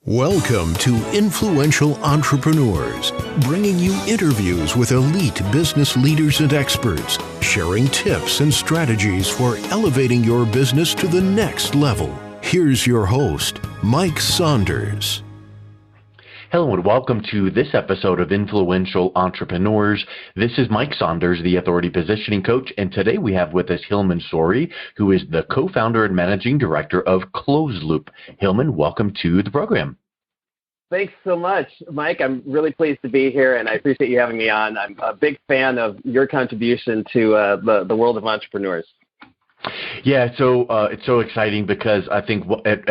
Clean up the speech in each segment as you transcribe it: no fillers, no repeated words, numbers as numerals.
Welcome to Influential Entrepreneurs, bringing you interviews with elite business leaders and experts, sharing tips and strategies for elevating your business to the next level. Here's your host, Mike Saunders. Hello and welcome to this episode of Influential Entrepreneurs. This is Mike Saunders, the Authority Positioning Coach, and today we have with us Hilmon Sorey, who is the co-founder and managing director of Cloze. Hilmon, welcome to the program. Thanks so much, Mike. I'm really pleased to be here, and I appreciate you having me on. I'm a big fan of your contribution to the world of entrepreneurs. Yeah, so it's so exciting because I think at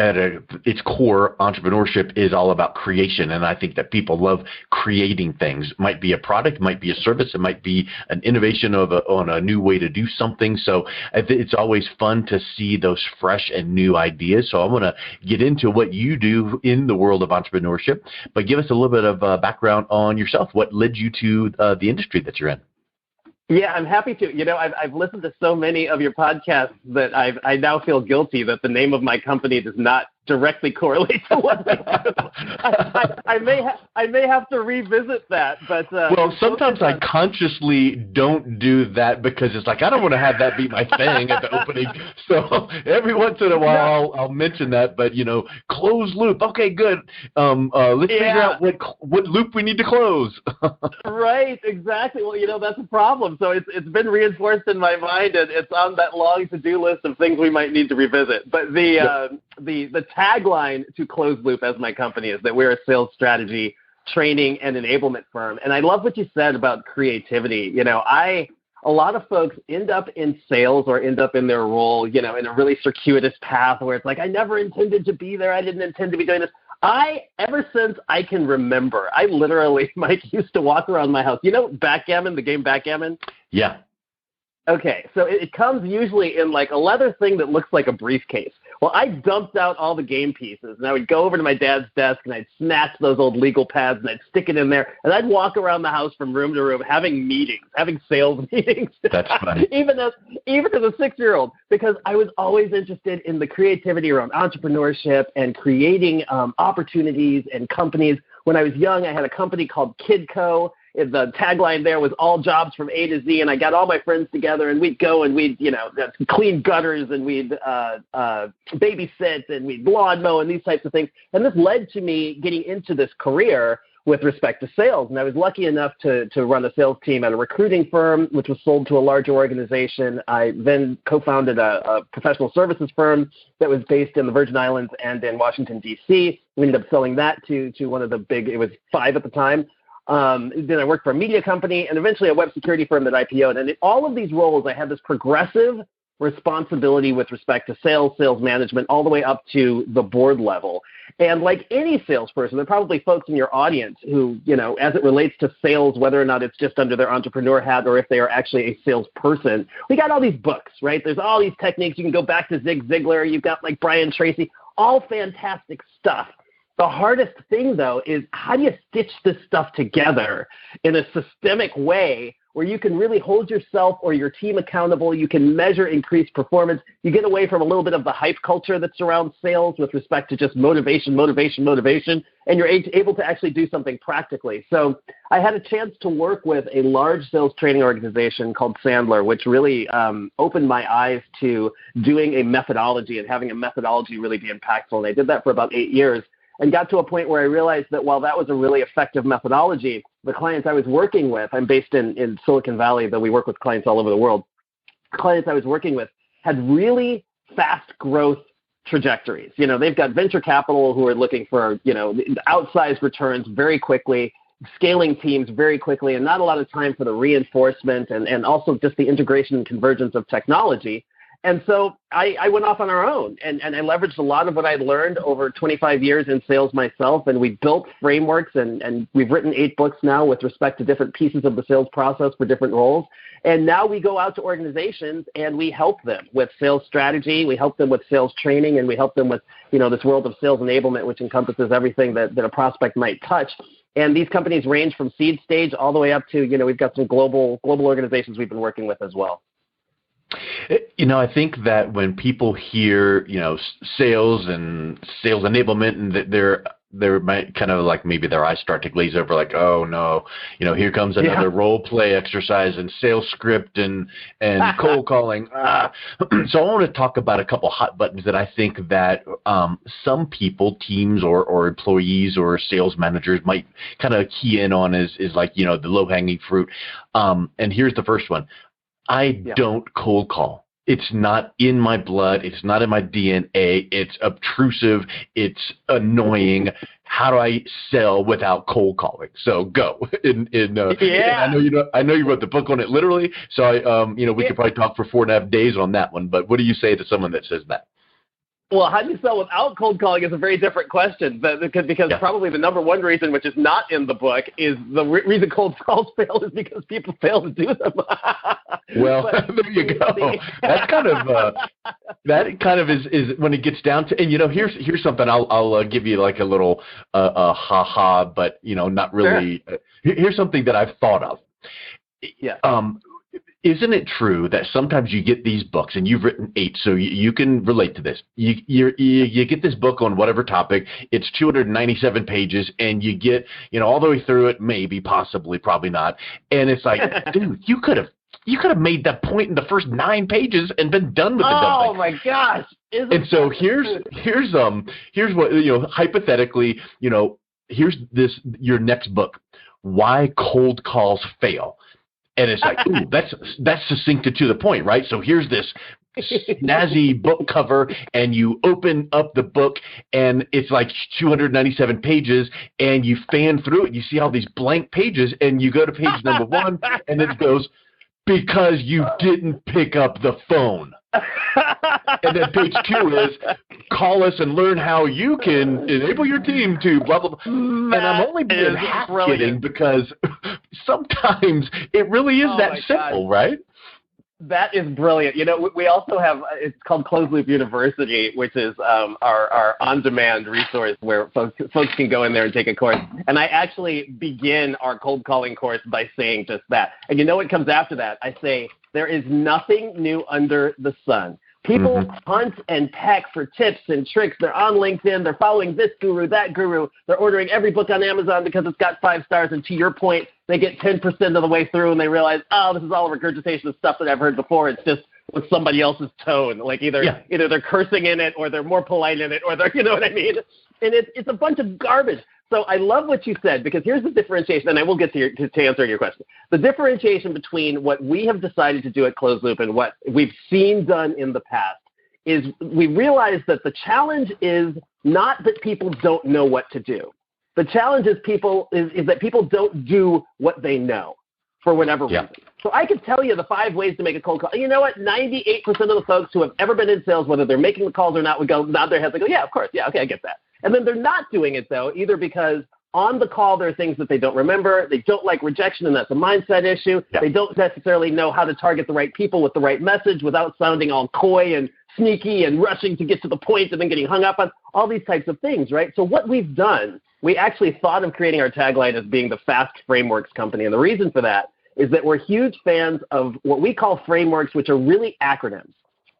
its core, entrepreneurship is all about creation, and I think that people love creating things. It might be a product, might be a service, it might be an innovation on a new way to do something. So it's always fun to see those fresh and new ideas. So I'm going to get into what you do in the world of entrepreneurship, but give us a little bit of background on yourself. What led you to the industry that you're in? Yeah, I'm happy to. You know, I've listened to so many of your podcasts that I now feel guilty that the name of my company does not directly correlate to what I do. I may have to revisit that. But well, sometimes I consciously don't do that because it's like I don't want to have that be my thing at the opening. So every once in a while I'll mention that. But close loop. Okay, good. Let's figure out what loop we need to close. Right, exactly. Well, that's a problem. So it's been reinforced in my mind, and it's on that long to-do list of things we might need to revisit. But the tagline to Cloze Loop as my company is that we're a sales strategy, training, and enablement firm. And I love what you said about creativity. A lot of folks end up in sales or end up in their role, in a really circuitous path where it's like, I never intended to be there. I didn't intend to be doing this. Ever since I can remember, I literally, Mike, used to walk around my house. Backgammon, the game Backgammon? Yeah. Okay, so it comes usually in like a leather thing that looks like a briefcase. Well, I dumped out all the game pieces, and I would go over to my dad's desk, and I'd snatch those old legal pads, and I'd stick it in there, and I'd walk around the house from room to room having meetings, having sales meetings. That's funny. even as a 6-year-old, because I was always interested in the creativity around entrepreneurship and creating opportunities and companies. When I was young, I had a company called Kidco. The tagline there was all jobs from A to Z, and I got all my friends together, and we'd go and we'd, clean gutters, and we'd babysit, and we'd lawn mow, and these types of things. And this led to me getting into this career with respect to sales. And I was lucky enough to run a sales team at a recruiting firm, which was sold to a larger organization. I then co-founded a professional services firm that was based in the Virgin Islands and in Washington, D.C. We ended up selling that to one of the big, it was 5 at the time. Then I worked for a media company and eventually a web security firm that IPO'd. And in all of these roles, I had this progressive responsibility with respect to sales management, all the way up to the board level. And like any salesperson, there are probably folks in your audience who, as it relates to sales, whether or not it's just under their entrepreneur hat or if they are actually a salesperson, we got all these books, right? There's all these techniques. You can go back to Zig Ziglar. You've got like Brian Tracy, all fantastic stuff. The hardest thing, though, is how do you stitch this stuff together in a systemic way where you can really hold yourself or your team accountable, you can measure increased performance, you get away from a little bit of the hype culture that surrounds sales with respect to just motivation, and you're able to actually do something practically. So I had a chance to work with a large sales training organization called Sandler, which really opened my eyes to doing a methodology and having a methodology really be impactful. And I did that for about 8 years. And got to a point where I realized that while that was a really effective methodology, the clients I was working with, I'm based in Silicon Valley, though we work with clients all over the world, clients I was working with had really fast growth trajectories. They've got venture capital who are looking for, outsized returns very quickly, scaling teams very quickly, and not a lot of time for the reinforcement and also just the integration and convergence of technology. And so I went off on our own, and I leveraged a lot of what I'd learned over 25 years in sales myself, and we built frameworks, and we've written 8 books now with respect to different pieces of the sales process for different roles. And now we go out to organizations, and we help them with sales strategy, we help them with sales training, and we help them with this world of sales enablement, which encompasses everything that a prospect might touch. And these companies range from seed stage all the way up to, we've got some global organizations we've been working with as well. I think that when people hear, sales and sales enablement, and that they're there might kind of like maybe their eyes start to glaze over, like, oh no, here comes another role play exercise and sales script and cold calling. So I want to talk about a couple hot buttons that I think that some people, teams or employees or sales managers might kind of key in on is like, the low hanging fruit. And here's the first one. I don't cold call. It's not in my blood. It's not in my DNA. It's obtrusive. It's annoying. How do I sell without cold calling? So go. And I know you wrote the book on it literally. So we could probably talk for 4.5 days on that one. But what do you say to someone that says that? Well, how do you sell without cold calling is a very different question, but because probably the number one reason, which is not in the book, is the reason cold calls fail is because people fail to do them. Well, there you go. That's kind of is when it gets down to, and here's something I'll give you like a little ha-ha, but not really. Sure. Here's something that I've thought of. Yeah. Isn't it true that sometimes you get these books, and you've written 8, so you can relate to this. You get this book on whatever topic. It's 297 pages, and you get all the way through it, maybe, possibly, probably not. And it's like, dude, you could have made that point in the first 9 pages and been done with the dumb thing. Oh my gosh! And so here's what hypothetically, here's your next book. Why cold calls fail. And it's like, ooh, that's succinct and to the point, right? So here's this snazzy book cover, and you open up the book, and it's like 297 pages, and you fan through it. You see all these blank pages, and you go to page number 1, and it goes, because you didn't pick up the phone. And then page 2 is, call us and learn how you can enable your team to blah, blah, blah. And I'm only being half kidding, because sometimes it really is that simple, right? That is brilliant. We also have, it's called Closed Loop University, which is our on-demand resource where folks can go in there and take a course. And I actually begin our cold calling course by saying just that. And what comes after that? I say, there is nothing new under the sun. People hunt and peck for tips and tricks. They're on LinkedIn. They're following this guru, that guru. They're ordering every book on Amazon because it's got 5 stars. And to your point, they get 10% of the way through and they realize, oh, this is all a regurgitation of stuff that I've heard before. It's just with somebody else's tone. Like either they're cursing in it, or they're more polite in it, or they're, you know what I mean? And it's a bunch of garbage. So I love what you said, because here's the differentiation, and I will get to answer your question. The differentiation between what we have decided to do at Closed Loop and what we've seen done in the past is we realize that the challenge is not that people don't know what to do. The challenge is that people don't do what they know for whatever reason. So I could tell you the 5 ways to make a cold call. You know what? 98% of the folks who have ever been in sales, whether they're making the calls or not, would go nod their heads and go, yeah, of course. Yeah, okay, I get that. And then they're not doing it, though, either because on the call there are things that they don't remember. They don't like rejection, and that's a mindset issue. Yeah. They don't necessarily know how to target the right people with the right message without sounding all coy and sneaky and rushing to get to the point and then getting hung up on all these types of things, right? So what we've done, we actually thought of creating our tagline as being the Fast Frameworks Company. And the reason for that is that we're huge fans of what we call frameworks, which are really acronyms.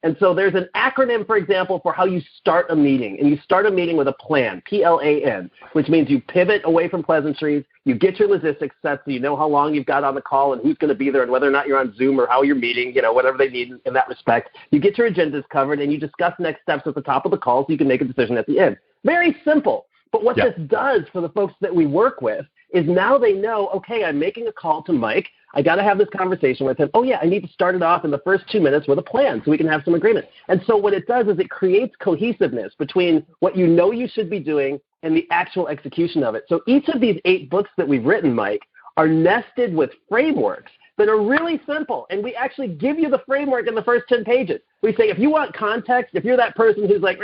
And so there's an acronym, for example, for how you start a meeting. And you start a meeting with a plan, PLAN, which means you pivot away from pleasantries. You get your logistics set so you know how long you've got on the call and who's going to be there and whether or not you're on Zoom or how you're meeting, whatever they need in that respect. You get your agendas covered, and you discuss next steps at the top of the call so you can make a decision at the end. Very simple. But what this does for the folks that we work with is now they know, okay, I'm making a call to Mike. I got to have this conversation with him. Oh, yeah, I need to start it off in the first 2 minutes with a plan so we can have some agreement. And so what it does is it creates cohesiveness between what you know you should be doing and the actual execution of it. So each of these 8 books that we've written, Mike, are nested with frameworks that are really simple. And we actually give you the framework in the first 10 pages. We say, if you want context, if you're that person who's like,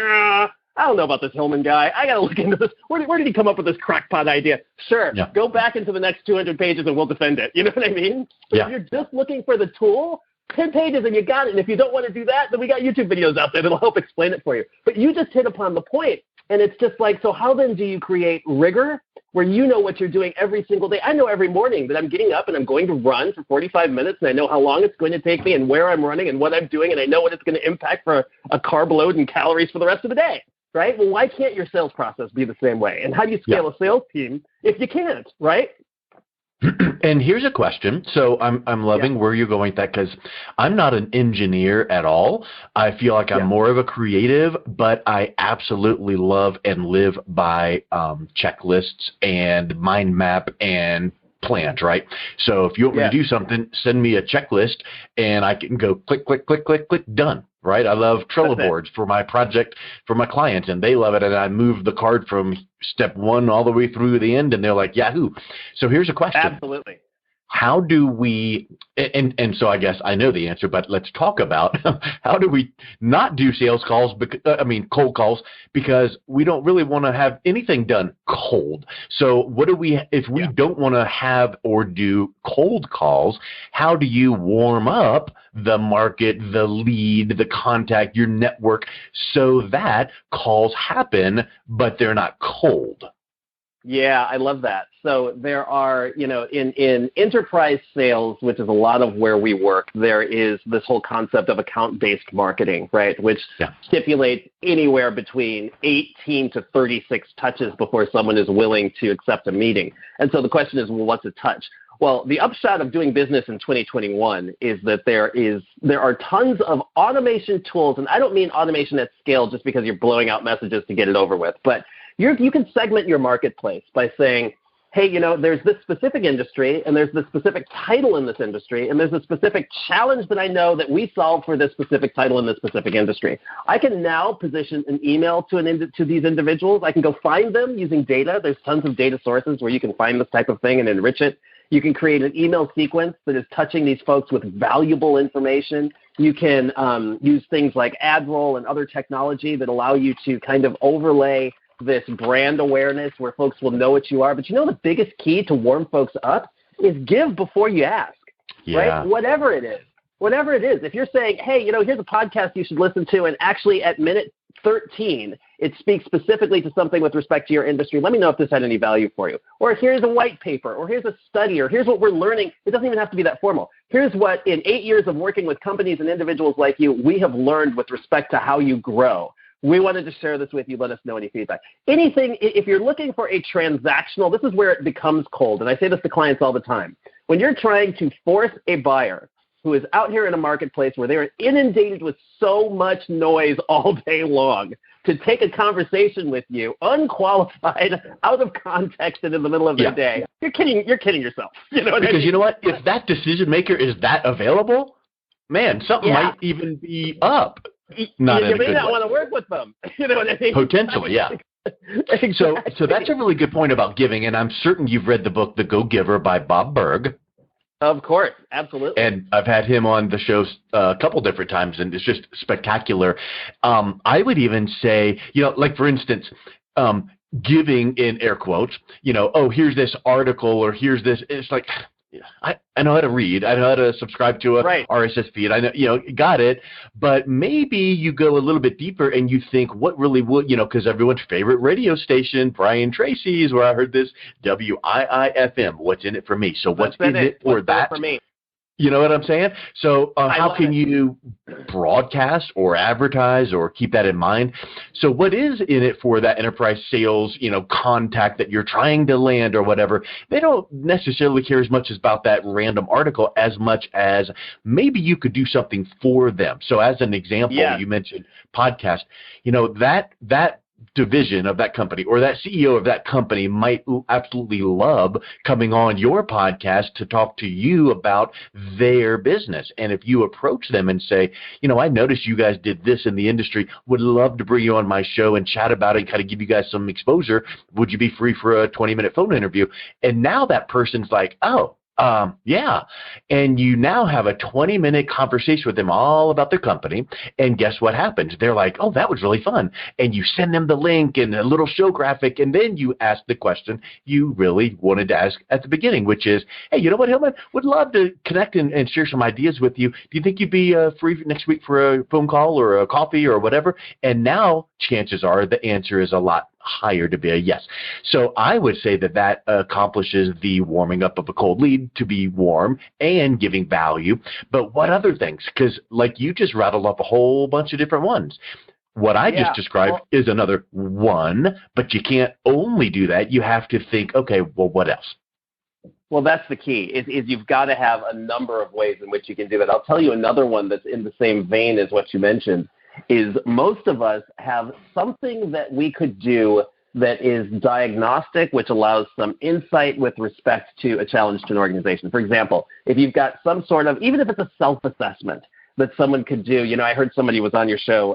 I don't know about this Hilmon guy. I got to look into this. Where did he come up with this crackpot idea? Sure. Yeah. Go back into the next 200 pages and we'll defend it. You know what I mean? So if you're just looking for the tool, 10 pages and you got it. And if you don't want to do that, then we got YouTube videos out there that'll help explain it for you. But you just hit upon the point. And it's just like, so how then do you create rigor where you know what you're doing every single day? I know every morning that I'm getting up and I'm going to run for 45 minutes, and I know how long it's going to take me and where I'm running and what I'm doing, and I know what it's going to impact for a carb load and calories for the rest of the day. right? Well, why can't your sales process be the same way? And how do you scale a sales team if you can't, right? And here's a question. So I'm loving where you're going with that, because I'm not an engineer at all. I feel like I'm more of a creative, but I absolutely love and live by checklists and mind map and plans, right? So if you want me to do something, send me a checklist and I can go click, click, click, click, click, done. Right? I love Trello boards for my project, for my clients, and they love it. And I move the card from step one all the way through the end, and they're like, Yahoo. So here's a question. Absolutely. How do we, and so I guess I know the answer, but let's talk about how do we not do sales calls, cold calls, because we don't really want to have anything done cold. So what do we, if we don't want to have or do cold calls, how do you warm up the market, the lead, the contact, your network, so that calls happen, but they're not cold? Yeah, I love that. So there are, in enterprise sales, which is a lot of where we work, there is this whole concept of account-based marketing, right, which stipulates anywhere between 18 to 36 touches before someone is willing to accept a meeting. And so the question is, well, what's a touch? Well, the upshot of doing business in 2021 is that there are tons of automation tools, and I don't mean automation at scale just because you're blowing out messages to get it over with, but you can segment your marketplace by saying, hey, there's this specific industry, and there's this specific title in this industry, and there's a specific challenge that I know that we solve for this specific title in this specific industry. I can now position an email to these individuals. I can go find them using data. There's tons of data sources where you can find this type of thing and enrich it. You can create an email sequence that is touching these folks with valuable information. You can use things like AdRoll and other technology that allow you to kind of overlay this brand awareness where folks will know what you are. But the biggest key to warm folks up is give before you ask, right? Whatever it is. If you're saying, hey, here's a podcast you should listen to, and actually at minute 13, it speaks specifically to something with respect to your industry, let me know if this had any value for you. Or here's a white paper, or here's a study, or here's what we're learning. It doesn't even have to be that formal. Here's what, in 8 years of working with companies and individuals like you, we have learned with respect to how you grow. We wanted to share this with you. Let us know any feedback. Anything, if you're looking for a transactional, this is where it becomes cold. And I say this to clients all the time. When you're trying to force a buyer who is out here in a marketplace where they are inundated with so much noise all day long to take a conversation with you, unqualified, out of context, and in the middle of their day, you're kidding yourself. Because you know what? If that decision maker is that available, man, something might even be up. You may not want to work with them. You know what I mean? Potentially, yeah. Exactly. So that's a really good point about giving, and I'm certain you've read the book The Go-Giver by Bob Burg. Of course, absolutely. And I've had him on the show a couple different times, and it's just spectacular. I would even say, like for instance, giving in air quotes, here's this article or here's this. It's like, I know how to read. I know how to subscribe to a RSS feed. I know, got it. But maybe you go a little bit deeper and you think, what really would, because everyone's favorite radio station, Brian Tracy's, where I heard this, WIIFM. What's in it for me? So what's in it for that? For me? You know what I'm saying? So how can you broadcast or advertise or keep that in mind? So what is in it for that enterprise sales, contact that you're trying to land or whatever? They don't necessarily care as much about that random article as much as maybe you could do something for them. So as an example, you mentioned podcast, that division of that company or that CEO of that company might absolutely love coming on your podcast to talk to you about their business. And if you approach them and say, I noticed you guys did this in the industry, would love to bring you on my show and chat about it and kind of give you guys some exposure. Would you be free for a 20-minute phone interview? And now that person's like, oh, yeah. And you now have a 20-minute conversation with them all about their company. And guess what happens? They're like, oh, that was really fun. And you send them the link and a little show graphic. And then you ask the question you really wanted to ask at the beginning, which is, hey, you know what, Hilmon? Would love to connect and share some ideas with you. Do you think you'd be free next week for a phone call or a coffee or whatever? And now chances are the answer is a lot higher to be a yes. So I would say that accomplishes the warming up of a cold lead to be warm and giving value. But what other things? Because like you just rattled off a whole bunch of different ones. What I just described is another one, but you can't only do that. You have to think, okay, well, what else? Well, that's the key, is you've got to have a number of ways in which you can do it. I'll tell you another one that's in the same vein as what you mentioned, is most of us have something that we could do that is diagnostic, which allows some insight with respect to a challenge to an organization. For example, if you've got some sort of, even if it's a self-assessment that someone could do, I heard somebody was on your show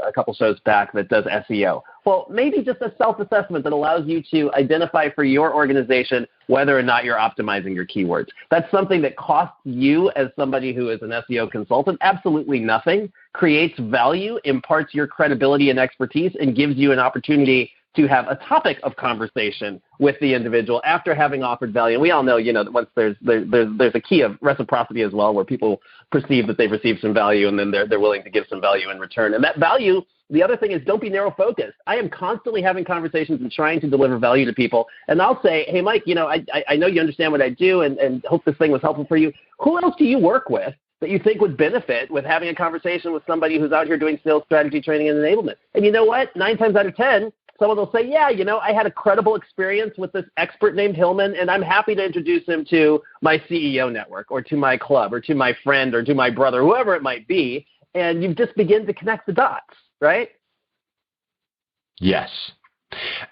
a couple shows back that does SEO. Well, maybe just a self-assessment that allows you to identify for your organization whether or not you're optimizing your keywords. That's something that costs you as somebody who is an SEO consultant absolutely nothing, creates value, imparts your credibility and expertise, and gives you an opportunity to have a topic of conversation with the individual after having offered value. And we all know, that once there's a key of reciprocity as well, where people perceive that they've received some value and then they're willing to give some value in return. And that value, the other thing is, don't be narrow focused. I am constantly having conversations and trying to deliver value to people. And I'll say, hey, Mike, I know you understand what I do and hope this thing was helpful for you. Who else do you work with that you think would benefit with having a conversation with somebody who's out here doing sales strategy, training, and enablement? And you know what? 9 times out of 10, someone will say, yeah, I had a credible experience with this expert named Hilmon, and I'm happy to introduce him to my CEO network or to my club or to my friend or to my brother, whoever it might be. And you just begin to connect the dots, right? Yes.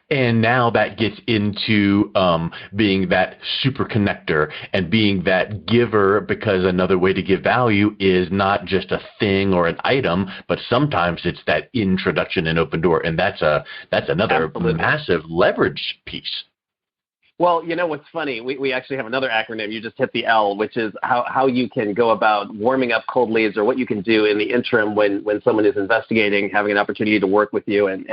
And now that gets into being that super connector and being that giver, because another way to give value is not just a thing or an item, but sometimes it's that introduction and open door. And that's another Absolutely. Massive leverage piece. Well, what's funny, we actually have another acronym. You just hit the L, which is how you can go about warming up cold leads, or what you can do in the interim when someone is investigating, having an opportunity to work with you, and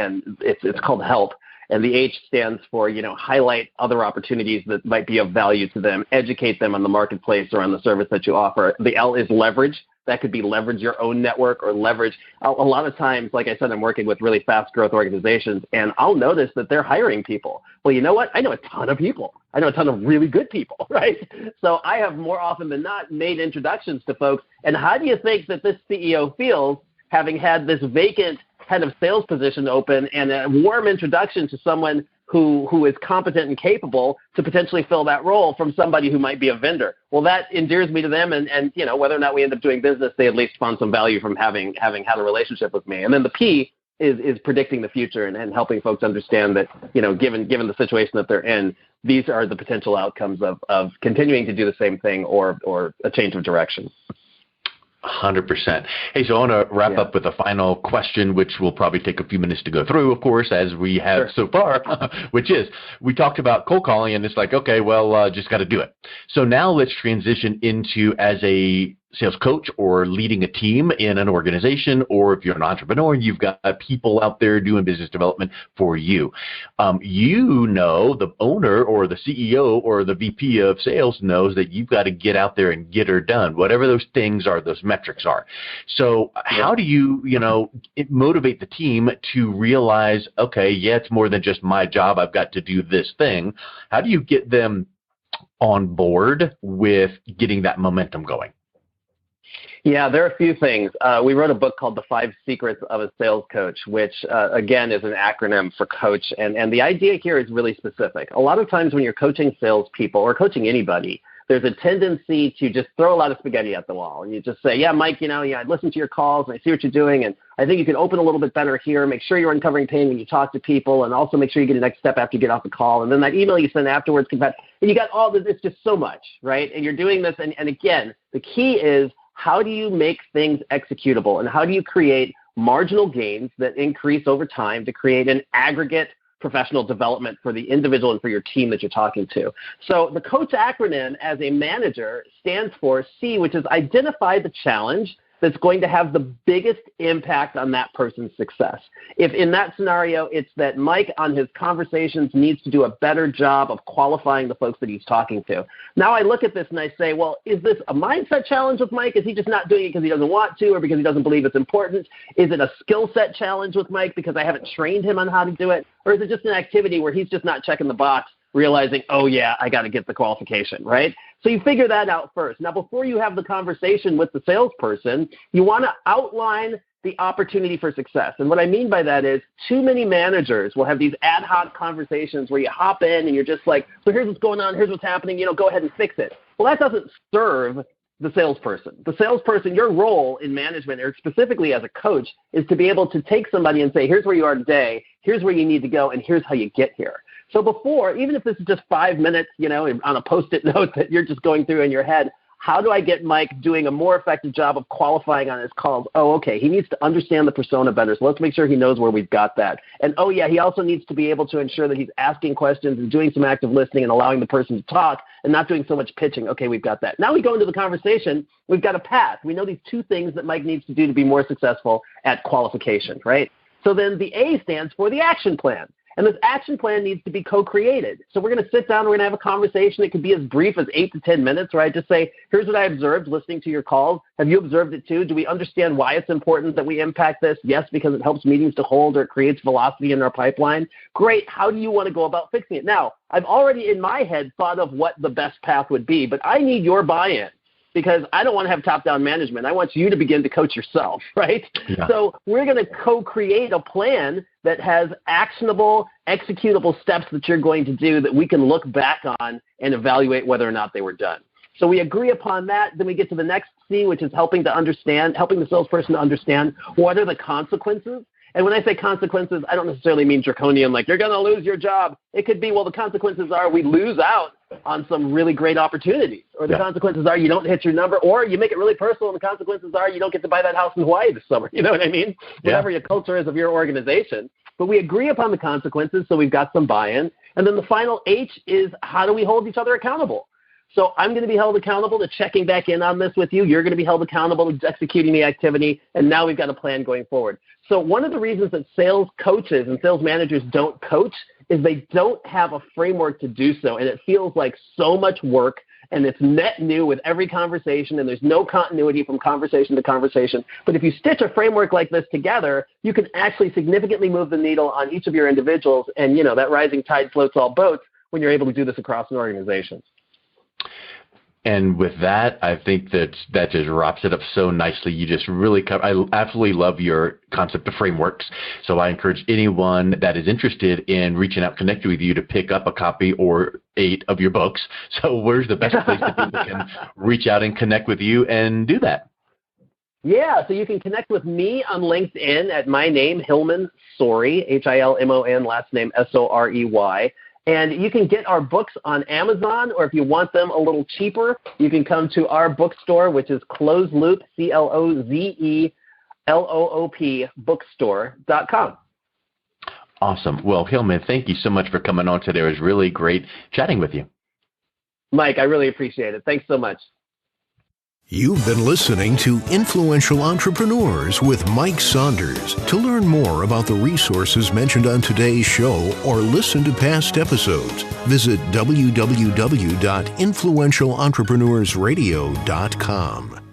it's called help. And the H stands for, highlight other opportunities that might be of value to them, educate them on the marketplace or on the service that you offer. The L is leverage. That could be leverage your own network or leverage. A lot of times, like I said, I'm working with really fast growth organizations, and I'll notice that they're hiring people. Well, you know what? I know a ton of people. I know a ton of really good people, right? So I have more often than not made introductions to folks. And how do you think that this CEO feels having had this vacant head of sales position open and a warm introduction to someone who is competent and capable to potentially fill that role from somebody who might be a vendor? Well, that endears me to them, and whether or not we end up doing business, they at least found some value from having had a relationship with me. And then the P is predicting the future and helping folks understand that, given the situation that they're in, these are the potential outcomes of continuing to do the same thing or a change of direction. 100%. Hey, so I want to wrap up with a final question, which will probably take a few minutes to go through, of course, as we have so far, which is, we talked about cold calling, and it's like, okay, well, just got to do it. So now let's transition into, as a sales coach or leading a team in an organization, or if you're an entrepreneur and you've got people out there doing business development for you. The owner or the CEO or the VP of sales knows that you've got to get out there and get her done, whatever those things are, those metrics are. So how do you, motivate the team to realize, okay, yeah, it's more than just my job, I've got to do this thing. How do you get them on board with getting that momentum going? Yeah, there are a few things. We wrote a book called The 5 Secrets of a Sales Coach, which, again, is an acronym for coach. And the idea here is really specific. A lot of times when you're coaching salespeople or coaching anybody, there's a tendency to just throw a lot of spaghetti at the wall. And you just say, yeah, Mike, I listen to your calls and I see what you're doing, and I think you can open a little bit better here. Make sure you're uncovering pain when you talk to people, and also make sure you get a next step after you get off the call. And then that email you send afterwards comes back, and you got all this. It's just so much, right? And you're doing this. And again, the key is, how do you make things executable, and how do you create marginal gains that increase over time to create an aggregate professional development for the individual and for your team that you're talking to? So the COACH acronym as a manager stands for C, which is identify the challenge that's going to have the biggest impact on that person's success. If in that scenario, it's that Mike on his conversations needs to do a better job of qualifying the folks that he's talking to. Now I look at this and I say, well, is this a mindset challenge with Mike? Is he just not doing it because he doesn't want to or because he doesn't believe it's important? Is it a skill set challenge with Mike because I haven't trained him on how to do it? Or is it just an activity where he's just not checking the box, realizing, oh, yeah, I got to get the qualification, right? So you figure that out first. Now, before you have the conversation with the salesperson, you want to outline the opportunity for success. And what I mean by that is too many managers will have these ad hoc conversations where you hop in and you're just like, so here's what's going on, here's what's happening, go ahead and fix it. Well, that doesn't serve the salesperson. The salesperson, your role in management, or specifically as a coach, is to be able to take somebody and say, here's where you are today, here's where you need to go, and here's how you get here. So before, even if this is just 5 minutes, on a Post-it note that you're just going through in your head, how do I get Mike doing a more effective job of qualifying on his calls? Oh, okay, he needs to understand the persona better, so let's make sure he knows where we've got that. And, oh, yeah, he also needs to be able to ensure that he's asking questions and doing some active listening and allowing the person to talk and not doing so much pitching. Okay, we've got that. Now we go into the conversation. We've got a path. We know these 2 things that Mike needs to do to be more successful at qualification, right? So then the A stands for the action plan. And this action plan needs to be co-created. So we're going to sit down, we're going to have a conversation. It could be as brief as 8 to 10 minutes, right? Just say, here's what I observed listening to your calls. Have you observed it too? Do we understand why it's important that we impact this? Yes, because it helps meetings to hold or it creates velocity in our pipeline. Great. How do you want to go about fixing it? Now, I've already in my head thought of what the best path would be, but I need your buy-in. Because I don't want to have top-down management. I want you to begin to coach yourself, right? Yeah. So we're going to co-create a plan that has actionable, executable steps that you're going to do that we can look back on and evaluate whether or not they were done. So we agree upon that. Then we get to the next C, which is helping the salesperson to understand what are the consequences. And when I say consequences, I don't necessarily mean draconian, like you're going to lose your job. It could be, well, the consequences are we lose out on some really great opportunities, or the consequences are you don't hit your number, or you make it really personal, and the consequences are you don't get to buy that house in Hawaii this summer. You know what I mean? Yeah. Whatever your culture is of your organization. But we agree upon the consequences, so we've got some buy-in. And then the final H is how do we hold each other accountable? So I'm going to be held accountable to checking back in on this with you. You're going to be held accountable to executing the activity, and now we've got a plan going forward. So one of the reasons that sales coaches and sales managers don't coach is they don't have a framework to do so, and it feels like so much work, and it's net new with every conversation, and there's no continuity from conversation to conversation. But if you stitch a framework like this together, you can actually significantly move the needle on each of your individuals, and that rising tide floats all boats when you're able to do this across an organization. And with that, I think that just wraps it up so nicely. You just really I absolutely love your concept of frameworks. So I encourage anyone that is interested in reaching out, connecting with you to pick up a copy or 8 of your books. So where's the best place that people can reach out and connect with you and do that? Yeah, so you can connect with me on LinkedIn at my name, Hilmon Sorey, Hilmon, last name Sorey. And you can get our books on Amazon, or if you want them a little cheaper, you can come to our bookstore, which is Cloze Loop, CLOZELOOP, bookstore.com. Awesome. Well, Hilmon, thank you so much for coming on today. It was really great chatting with you. Mike, I really appreciate it. Thanks so much. You've been listening to Influential Entrepreneurs with Mike Saunders. To learn more about the resources mentioned on today's show or listen to past episodes, visit www.influentialentrepreneurssradio.com.